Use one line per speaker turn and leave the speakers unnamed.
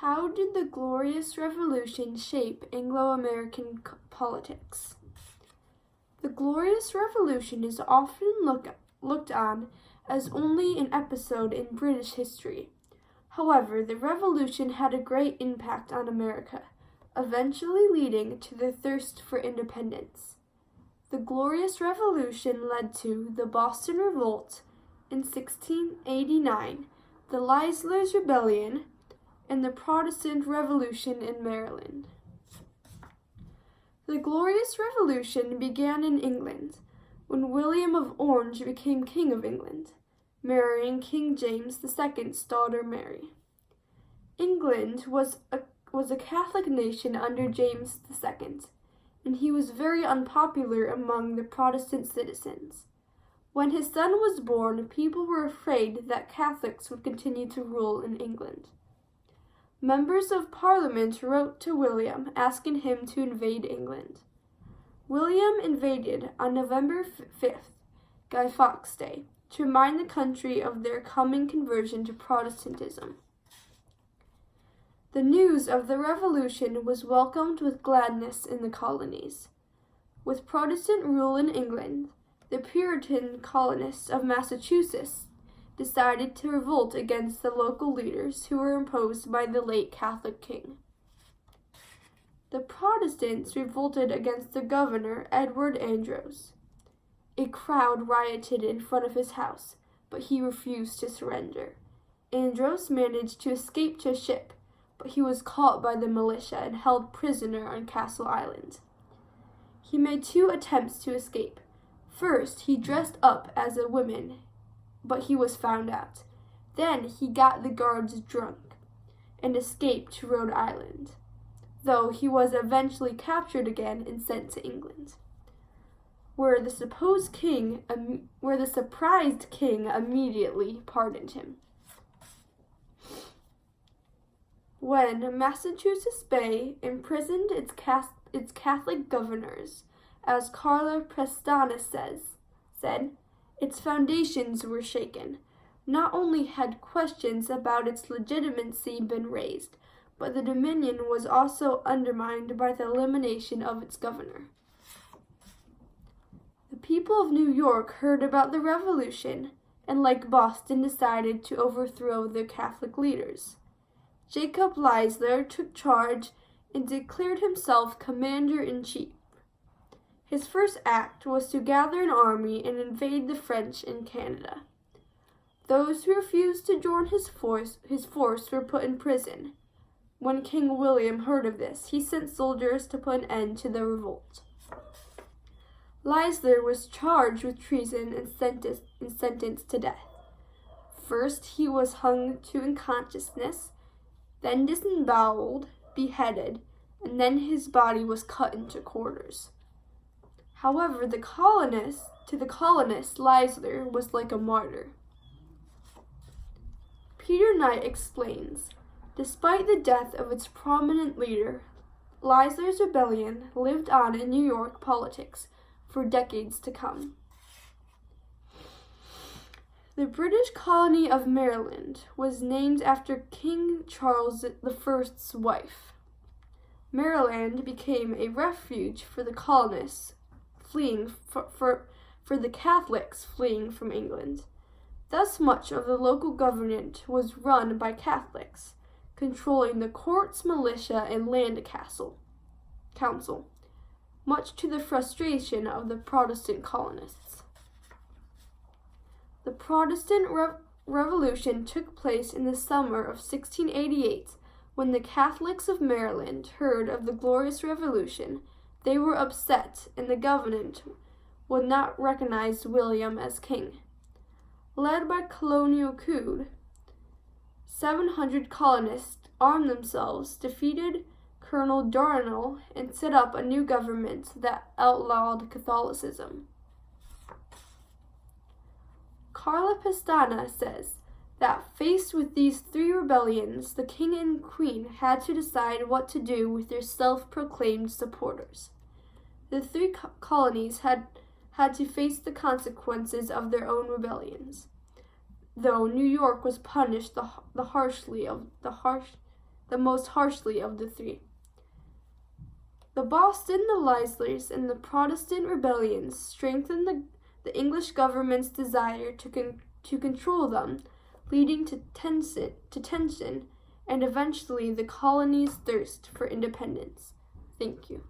How did the Glorious Revolution shape Anglo-American politics? The Glorious Revolution is often looked on as only an episode in British history. However, the revolution had a great impact on America, eventually leading to the thirst for independence. The Glorious Revolution led to the Boston Revolt in 1689, the Leisler's Rebellion, and the Protestant Revolution in Maryland. The Glorious Revolution began in England, when William of Orange became King of England, marrying King James II's daughter Mary. England was a Catholic nation under James II, and he was very unpopular among the Protestant citizens. When his son was born, people were afraid that Catholics would continue to rule in England. Members of Parliament wrote to William asking him to invade England. William invaded on November 5th, Guy Fawkes Day, to remind the country of their coming conversion to Protestantism. The news of the revolution was welcomed with gladness in the colonies. With Protestant rule in England, the Puritan colonists of Massachusetts decided to revolt against the local leaders who were imposed by the late Catholic king. The Protestants revolted against the governor, Edward Andros. A crowd rioted in front of his house, but he refused to surrender. Andros managed to escape to a ship, but he was caught by the militia and held prisoner on Castle Island. He made 2 attempts to escape. First, he dressed up as a woman, but he was found out. Then he got the guards drunk and escaped to Rhode Island, though he was eventually captured again and sent to England, where the surprised king immediately pardoned him. When Massachusetts Bay imprisoned its Catholic governors, as Carla Prestana said, its foundations were shaken. Not only had questions about its legitimacy been raised, but the Dominion was also undermined by the elimination of its governor. The people of New York heard about the revolution and, like Boston, decided to overthrow their Catholic leaders. Jacob Leisler took charge and declared himself commander-in-chief. His first act was to gather an army and invade the French in Canada. Those who refused to join his force were put in prison. When King William heard of this, he sent soldiers to put an end to the revolt. Leisler was charged with treason and sentenced to death. First, he was hung to unconsciousness, then disemboweled, beheaded, and then his body was cut into quarters. However, to the colonists, Leisler was like a martyr. Peter Knight explains, despite the death of its prominent leader, Leisler's rebellion lived on in New York politics for decades to come. The British colony of Maryland was named after King Charles I's wife. Maryland became a refuge for the colonists fleeing for the Catholics fleeing from England. Thus much of the local government was run by Catholics, controlling the courts, militia, and land council, much to the frustration of the Protestant colonists. The Protestant Revolution took place in the summer of 1688. When the Catholics of Maryland heard of the Glorious Revolution, they were upset, and the government would not recognize William as king. Led by colonial coup, 700 colonists armed themselves, defeated Colonel Darnell, and set up a new government that outlawed Catholicism. Carla Pestana says that faced with these 3 rebellions, the king and queen had to decide what to do with their self-proclaimed supporters. The 3 colonies had to face the consequences of their own rebellions, though New York was punished the the most harshly of the three. The Boston, the Leislers, and the Protestant rebellions strengthened the English government's desire to control them, leading to tension and eventually the colony's thirst for independence. Thank you.